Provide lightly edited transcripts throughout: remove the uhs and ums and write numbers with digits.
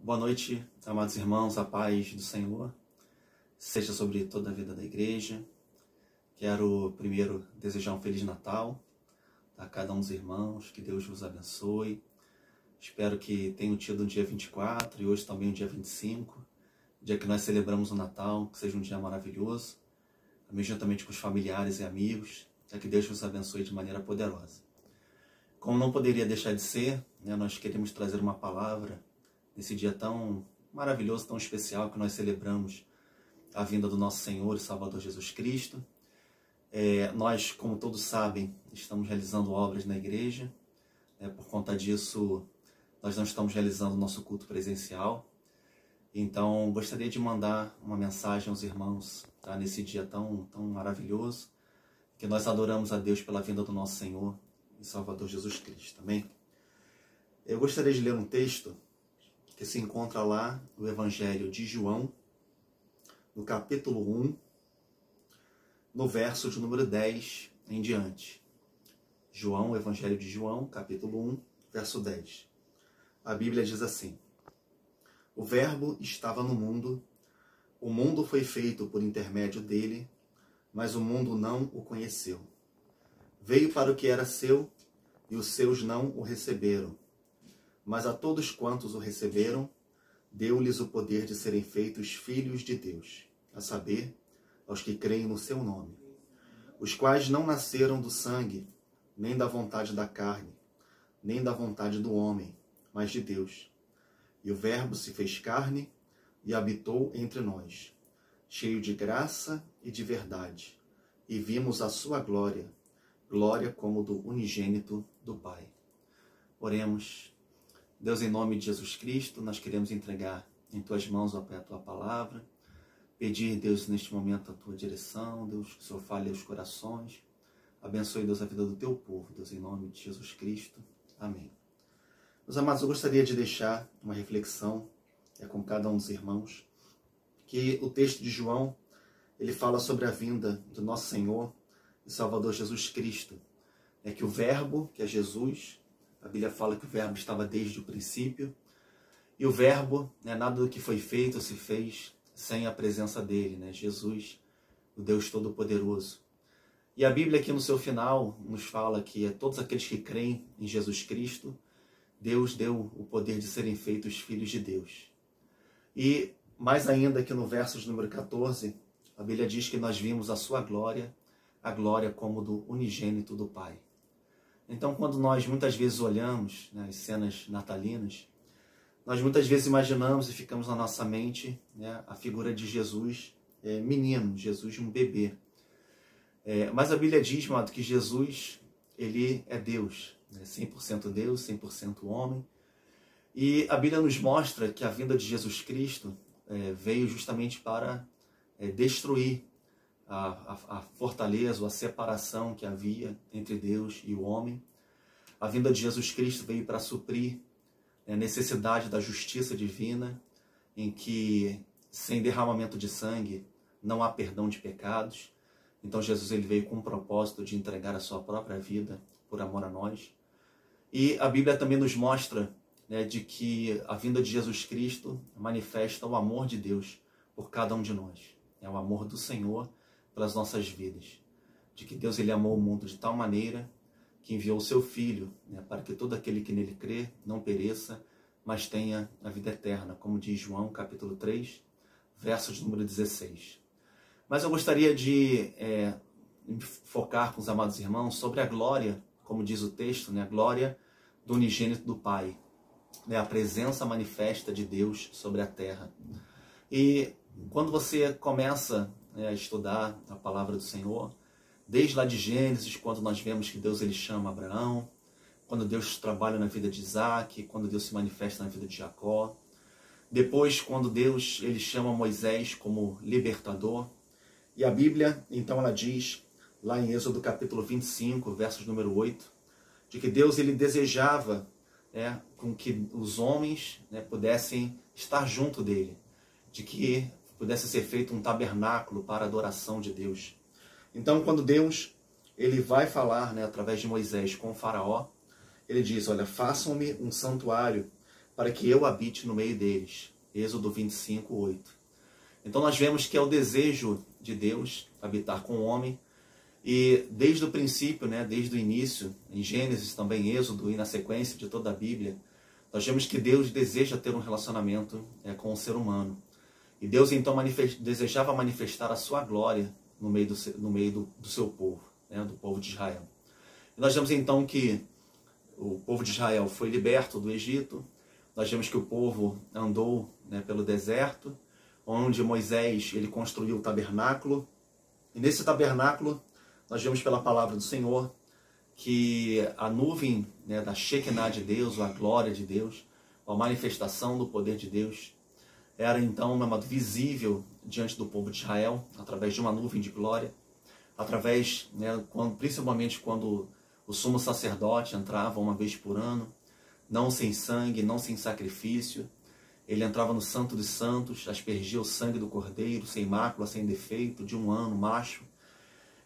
Boa noite, amados irmãos, a paz do Senhor seja sobre toda a vida da igreja. Quero primeiro desejar um Feliz Natal a cada um dos irmãos, que Deus vos abençoe. Espero que tenham tido um dia 24 e hoje também um dia 25, dia que nós celebramos o Natal, que seja um dia maravilhoso, também juntamente com os familiares e amigos, que Deus vos abençoe de maneira poderosa. Como não poderia deixar de ser, nós queremos trazer uma palavra nesse dia tão maravilhoso, tão especial que nós celebramos a vinda do nosso Senhor e Salvador Jesus Cristo. Nós, como todos sabem, estamos realizando obras na igreja. Por conta disso, nós não estamos realizando o nosso culto presencial. Então, gostaria de mandar uma mensagem aos irmãos, nesse dia tão maravilhoso, que nós adoramos a Deus pela vinda do nosso Senhor e Salvador Jesus Cristo. Amém? Eu gostaria de ler um texto que se encontra lá no Evangelho de João, no capítulo 1, no verso de número 10 em diante. João, Evangelho de João, capítulo 1, verso 10. A Bíblia diz assim: O Verbo estava no mundo, o mundo foi feito por intermédio dele, mas o mundo não o conheceu. Veio para o que era seu, e os seus não o receberam. Mas a todos quantos o receberam, deu-lhes o poder de serem feitos filhos de Deus, a saber, aos que creem no seu nome, os quais não nasceram do sangue, nem da vontade da carne, nem da vontade do homem, mas de Deus. E o Verbo se fez carne e habitou entre nós, cheio de graça e de verdade, e vimos a sua glória, glória como do unigênito do Pai. Oremos. Deus, em nome de Jesus Cristo, nós queremos entregar em Tuas mãos, ó Pai, a Tua palavra. Pedir, Deus, neste momento a Tua direção, Deus, que o Senhor fale aos corações. Abençoe, Deus, a vida do Teu povo, Deus, em nome de Jesus Cristo. Amém. Meus amados, eu gostaria de deixar uma reflexão com cada um dos irmãos, que o texto de João, ele fala sobre a vinda do nosso Senhor e Salvador Jesus Cristo. Que o Verbo, que é Jesus, a Bíblia fala que o Verbo estava desde o princípio, e o Verbo, nada do que foi feito se fez sem a presença dele, Jesus, o Deus Todo-Poderoso. E a Bíblia aqui no seu final nos fala que todos aqueles que creem em Jesus Cristo, Deus deu o poder de serem feitos filhos de Deus. E mais ainda aqui no verso de número 14, a Bíblia diz que nós vimos a sua glória, a glória como do unigênito do Pai. Então, quando nós muitas vezes olhamos as cenas natalinas, nós muitas vezes imaginamos e ficamos na nossa mente a figura de Jesus menino, Jesus um bebê. Mas a Bíblia diz, amado, que Jesus, ele é Deus, 100% Deus, 100% homem. E a Bíblia nos mostra que a vinda de Jesus Cristo veio justamente para destruir a fortaleza, ou a separação que havia entre Deus e o homem. A vinda de Jesus Cristo veio para suprir a necessidade da justiça divina, em que sem derramamento de sangue não há perdão de pecados. Então Jesus, ele veio com o propósito de entregar a sua própria vida por amor a nós. E a Bíblia também nos mostra de que a vinda de Jesus Cristo manifesta o amor de Deus por cada um de nós. É o amor do Senhor pelas nossas vidas. De que Deus, ele amou o mundo de tal maneira que enviou o seu Filho, para que todo aquele que nele crê não pereça, mas tenha a vida eterna, como diz João capítulo 3, verso de número 16. Mas eu gostaria de focar com os amados irmãos sobre a glória, como diz o texto, a glória do unigênito do Pai, a presença manifesta de Deus sobre a terra. E quando você começa a estudar a palavra do Senhor, desde lá de Gênesis, quando nós vemos que Deus, ele chama Abraão, quando Deus trabalha na vida de Isaac, quando Deus se manifesta na vida de Jacó, depois quando Deus, ele chama Moisés como libertador. E a Bíblia, então, ela diz, lá em Êxodo capítulo 25, versos número 8, de que Deus, ele desejava com que os homens pudessem estar junto dele, de que pudesse ser feito um tabernáculo para a adoração de Deus. Então, quando Deus, ele vai falar através de Moisés com o faraó, ele diz, olha, façam-me um santuário para que eu habite no meio deles. Êxodo 25, 8. Então nós vemos que é o desejo de Deus habitar com o homem, e desde o princípio, né, desde o início, em Gênesis, também Êxodo e na sequência de toda a Bíblia, nós vemos que Deus deseja ter um relacionamento com o ser humano. E Deus então desejava manifestar a sua glória no meio do seu povo, né, do povo de Israel. E nós vemos então que o povo de Israel foi liberto do Egito. Nós vemos que o povo andou, né, pelo deserto, onde Moisés ele construiu o tabernáculo. E nesse tabernáculo nós vemos pela palavra do Senhor que a nuvem, né, da Shekinah de Deus, ou a glória de Deus, a manifestação do poder de Deus, era então visível diante do povo de Israel, através de uma nuvem de glória, através, né, principalmente quando o sumo sacerdote entrava uma vez por ano, não sem sangue, não sem sacrifício. Ele entrava no Santo dos Santos, aspergia o sangue do cordeiro, sem mácula, sem defeito, de um ano, macho.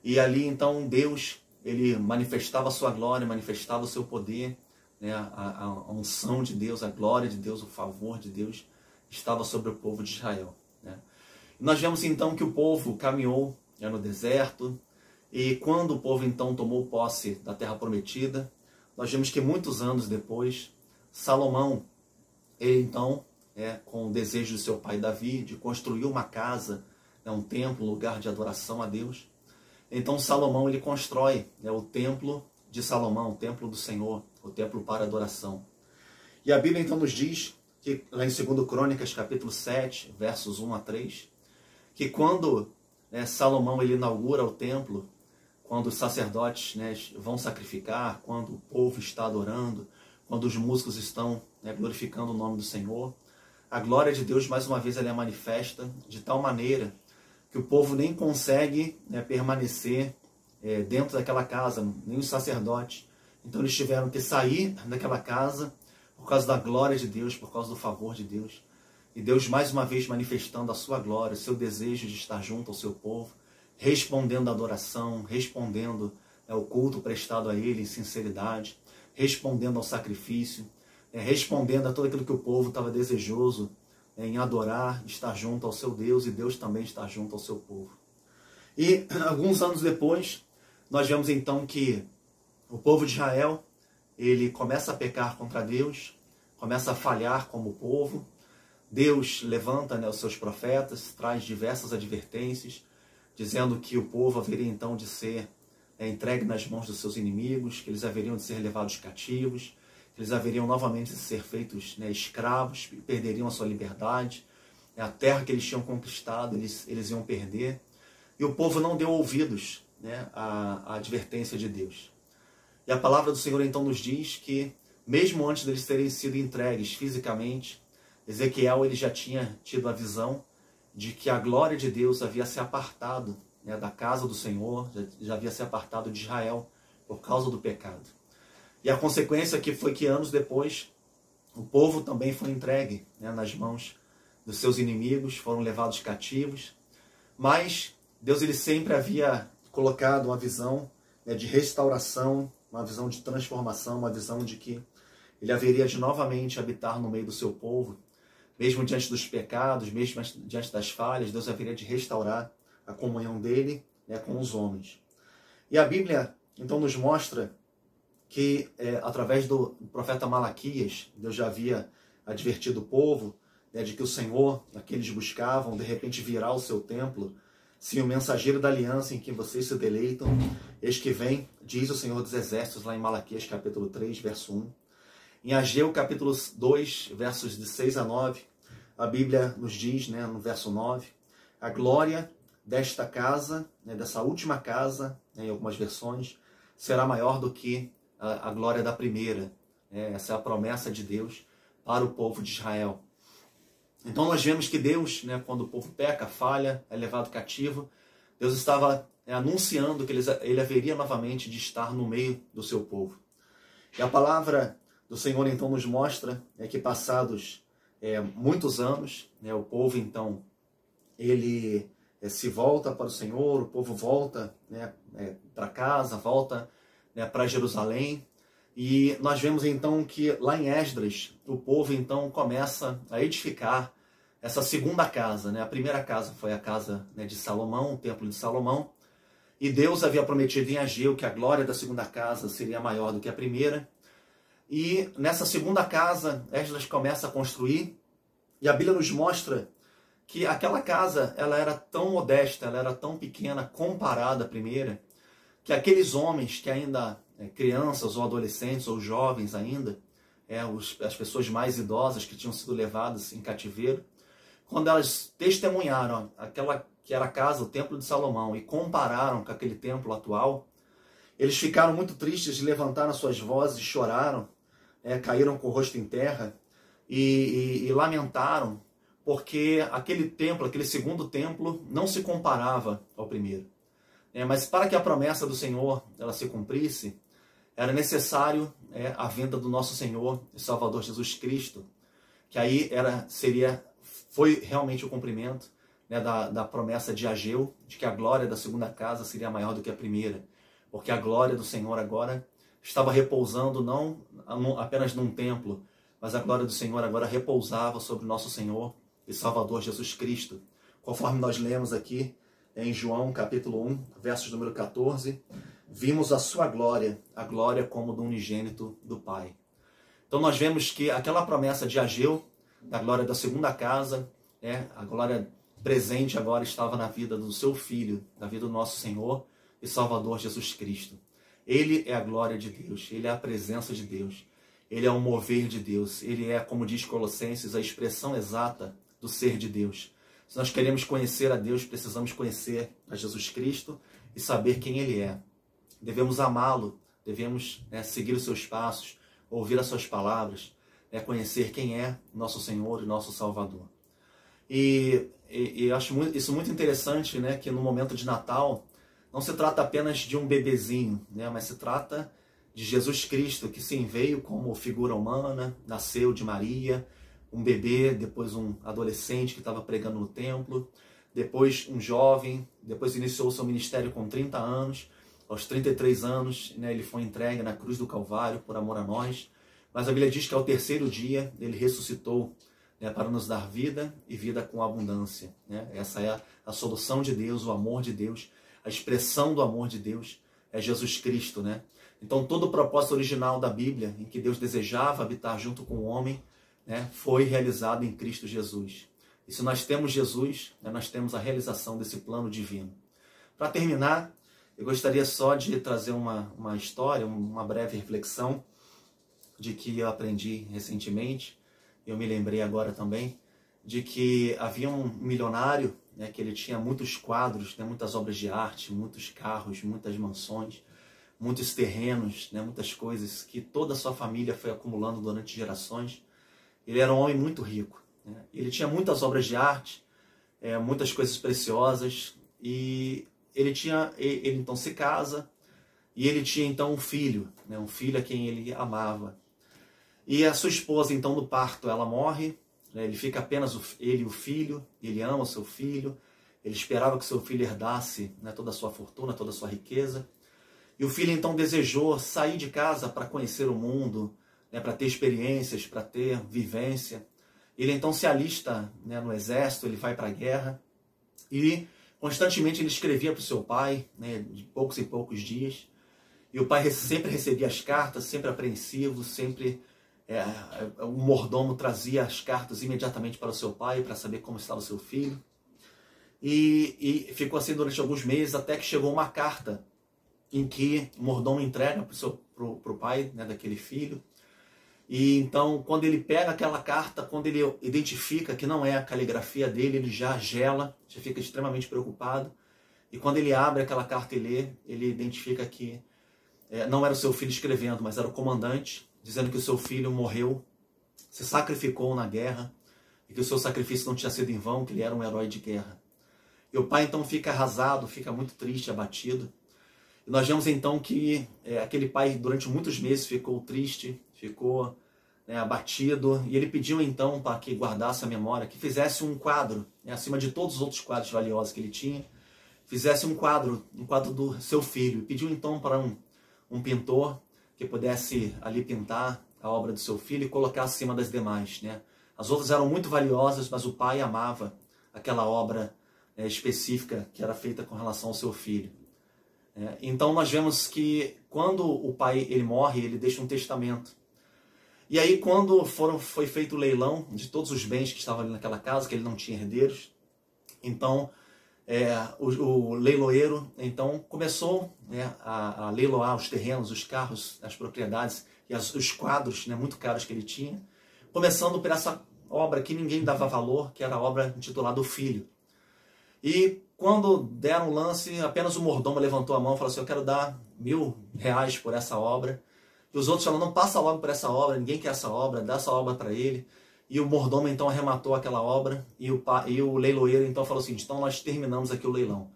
E ali então Deus, ele manifestava a sua glória, manifestava o seu poder, né, a unção de Deus, a glória de Deus, o favor de Deus estava sobre o povo de Israel, né? E nós vemos então que o povo caminhou, né, no deserto, e quando o povo então tomou posse da terra prometida, nós vemos que muitos anos depois, Salomão, ele então, com o desejo de seu pai Davi, de construir uma casa, né, um templo, um lugar de adoração a Deus, então Salomão ele constrói, né, o templo de Salomão, o templo do Senhor, o templo para adoração. E a Bíblia então nos diz, que lá em 2 Crônicas, capítulo 7, versos 1 a 3, que quando, né, Salomão ele inaugura o templo, quando os sacerdotes, né, vão sacrificar, quando o povo está adorando, quando os músicos estão, né, glorificando o nome do Senhor, a glória de Deus mais uma vez ela é manifesta de tal maneira que o povo nem consegue, né, permanecer dentro daquela casa, nem os sacerdotes. Então eles tiveram que sair daquela casa por causa da glória de Deus, por causa do favor de Deus. E Deus mais uma vez manifestando a sua glória, o seu desejo de estar junto ao seu povo, respondendo à adoração, respondendo ao culto prestado a Ele em sinceridade, respondendo ao sacrifício, respondendo a tudo aquilo que o povo estava desejoso em adorar, estar junto ao seu Deus, e Deus também está junto ao seu povo. E alguns anos depois, nós vemos então que o povo de Israel, ele começa a pecar contra Deus, começa a falhar como povo. Deus levanta, né, os seus profetas, traz diversas advertências, dizendo que o povo haveria então de ser entregue nas mãos dos seus inimigos, que eles haveriam de ser levados cativos, que eles haveriam novamente de ser feitos, né, escravos, perderiam a sua liberdade, a terra que eles tinham conquistado, eles iam perder. E o povo não deu ouvidos, né, à advertência de Deus. E a palavra do Senhor então nos diz que, mesmo antes deles terem sido entregues fisicamente, Ezequiel ele já tinha tido a visão de que a glória de Deus havia se apartado, né, da casa do Senhor, já havia se apartado de Israel por causa do pecado. E a consequência aqui foi que anos depois, o povo também foi entregue, né, nas mãos dos seus inimigos, foram levados cativos. Mas Deus ele sempre havia colocado uma visão, né, de restauração, uma visão de transformação, uma visão de que ele haveria de novamente habitar no meio do seu povo, mesmo diante dos pecados, mesmo diante das falhas, Deus haveria de restaurar a comunhão dele, né, com os homens. E a Bíblia então nos mostra que através do profeta Malaquias, Deus já havia advertido o povo, né, de que o Senhor, que eles buscavam, de repente virá ao seu templo. Sim, o mensageiro da aliança em que vocês se deleitam, eis que vem, diz o Senhor dos Exércitos, lá em Malaquias capítulo 3, verso 1. Em Ageu capítulo 2, versos de 6 a 9, a Bíblia nos diz, né, no verso 9, a glória desta casa, né, dessa última casa, né, em algumas versões, será maior do que a glória da primeira. Essa é a promessa de Deus para o povo de Israel. Então nós vemos que Deus, né, quando o povo peca, falha, é levado cativo, Deus estava anunciando que ele haveria novamente de estar no meio do seu povo. E a palavra do Senhor então nos mostra que passados muitos anos, né, o povo então ele se volta para o Senhor, o povo volta, né, para casa, volta, né, para Jerusalém. E nós vemos então que lá em Esdras, o povo então começa a edificar essa segunda casa, né? A primeira casa foi a casa, né, de Salomão, o templo de Salomão, e Deus havia prometido em Ageu que a glória da segunda casa seria maior do que a primeira. E nessa segunda casa, Esdras começa a construir, e a Bíblia nos mostra que aquela casa ela era tão modesta, ela era tão pequena comparada à primeira, que aqueles homens que ainda, crianças ou adolescentes ou jovens ainda, as pessoas mais idosas que tinham sido levadas em cativeiro, quando elas testemunharam aquela que era a casa, o templo de Salomão, e compararam com aquele templo atual, eles ficaram muito tristes, levantaram suas vozes e choraram, caíram com o rosto em terra e lamentaram, porque aquele templo, aquele segundo templo, não se comparava ao primeiro. Mas para que a promessa do Senhor ela se cumprisse, era necessário a vinda do nosso Senhor e Salvador Jesus Cristo, que aí foi realmente o cumprimento, né, da promessa de Ageu, de que a glória da segunda casa seria maior do que a primeira, porque a glória do Senhor agora estava repousando não apenas num templo, mas a glória do Senhor agora repousava sobre o nosso Senhor e Salvador Jesus Cristo, conforme nós lemos aqui em João capítulo 1, versos número 14, vimos a sua glória, a glória como do unigênito do Pai. Então nós vemos que aquela promessa de Ageu, da glória da segunda casa, a glória presente agora estava na vida do seu Filho, na vida do nosso Senhor e Salvador Jesus Cristo. Ele é a glória de Deus, ele é a presença de Deus, ele é o mover de Deus, ele é, como diz Colossenses, a expressão exata do ser de Deus. Se nós queremos conhecer a Deus, precisamos conhecer a Jesus Cristo e saber quem ele é. Devemos amá-lo, devemos seguir os seus passos, ouvir as suas palavras, conhecer quem é nosso Senhor e nosso Salvador. E eu acho isso muito interessante, né, que no momento de Natal não se trata apenas de um bebezinho, mas se trata de Jesus Cristo, que sim, veio como figura humana, nasceu de Maria, um bebê, depois um adolescente que estava pregando no templo, depois um jovem, depois iniciou seu ministério com 30 anos, aos 33 anos, ele foi entregue na cruz do Calvário por amor a nós, mas a Bíblia diz que ao terceiro dia ele ressuscitou, para nos dar vida e vida com abundância. Essa é a solução de Deus, o amor de Deus, a expressão do amor de Deus é Jesus Cristo. Então todo o propósito original da Bíblia, em que Deus desejava habitar junto com o homem, foi realizado em Cristo Jesus. E se nós temos Jesus, nós temos a realização desse plano divino. Para terminar, eu gostaria só de trazer uma história, uma breve reflexão de que eu aprendi recentemente. Eu me lembrei agora também de que havia um milionário, que ele tinha muitos quadros, muitas obras de arte, muitos carros, muitas mansões, muitos terrenos, muitas coisas que toda a sua família foi acumulando durante gerações. Ele era um homem muito rico. Ele tinha muitas obras de arte, muitas coisas preciosas, e ele então se casa, e ele tinha então um filho a quem ele amava. E a sua esposa, então, no parto, ela morre, ele fica apenas ele e o filho, ele ama o seu filho, ele esperava que seu filho herdasse toda a sua fortuna, toda a sua riqueza. E o filho, então, desejou sair de casa para conhecer o mundo, para ter experiências, para ter vivência. Ele, então, se alista no exército, ele vai para a guerra, e constantemente ele escrevia para o seu pai, de poucos em poucos dias, e o pai sempre recebia as cartas, sempre apreensivo, sempre... o mordomo trazia as cartas imediatamente para o seu pai, para saber como estava o seu filho. E ficou assim durante alguns meses, até que chegou uma carta em que o mordomo entrega para o pai daquele filho. E então, quando ele pega aquela carta, quando ele identifica que não é a caligrafia dele, ele já gela, já fica extremamente preocupado. E quando ele abre aquela carta e lê, ele identifica que não era o seu filho escrevendo, mas era o comandante, dizendo que o seu filho morreu, se sacrificou na guerra, e que o seu sacrifício não tinha sido em vão, que ele era um herói de guerra. E o pai então fica arrasado, fica muito triste, abatido. E nós vemos então que aquele pai durante muitos meses ficou triste, ficou abatido, e ele pediu então para que guardasse a memória, que fizesse um quadro, acima de todos os outros quadros valiosos que ele tinha, fizesse um quadro do seu filho. E pediu então para um pintor que pudesse ali pintar a obra do seu filho e colocar acima das demais, né? As outras eram muito valiosas, mas o pai amava aquela obra específica que era feita com relação ao seu filho. Então nós vemos que quando o pai ele morre, ele deixa um testamento. E aí quando foi feito o leilão de todos os bens que estavam ali naquela casa, que ele não tinha herdeiros, então o leiloeiro então começou a leiloar os terrenos, os carros, as propriedades e os quadros muito caros que ele tinha, começando por essa obra que ninguém dava valor, que era a obra intitulada O Filho. E quando deram o lance, apenas o mordomo levantou a mão e falou assim: eu quero dar R$1.000 por essa obra. E os outros falaram: não, passa logo por essa obra, ninguém quer essa obra, dá essa obra para ele. E o mordomo então arrematou aquela obra, e o leiloeiro então falou assim: então nós terminamos aqui o leilão.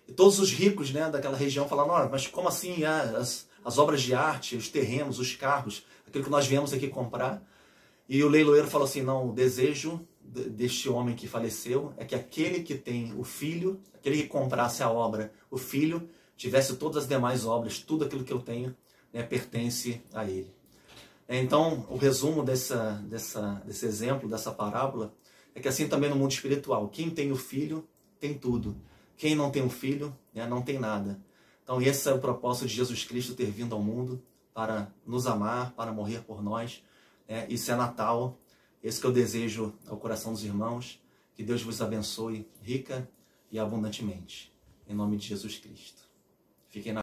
E todos os ricos daquela região falaram: mas como assim as obras de arte, os terrenos, os carros, aquilo que nós viemos aqui comprar? E o leiloeiro falou assim: não, o desejo deste homem que faleceu é que aquele que tem o filho, aquele que comprasse a obra, o filho, tivesse todas as demais obras, tudo aquilo que eu tenho pertence a ele. Então, o resumo desse exemplo, dessa parábola, é que assim também no mundo espiritual, quem tem o filho tem tudo. Quem não tem o filho não tem nada. Então esse é o propósito de Jesus Cristo ter vindo ao mundo para nos amar, para morrer por nós. Isso é Natal. Esse que eu desejo ao coração dos irmãos. Que Deus vos abençoe rica e abundantemente. Em nome de Jesus Cristo. Fiquem na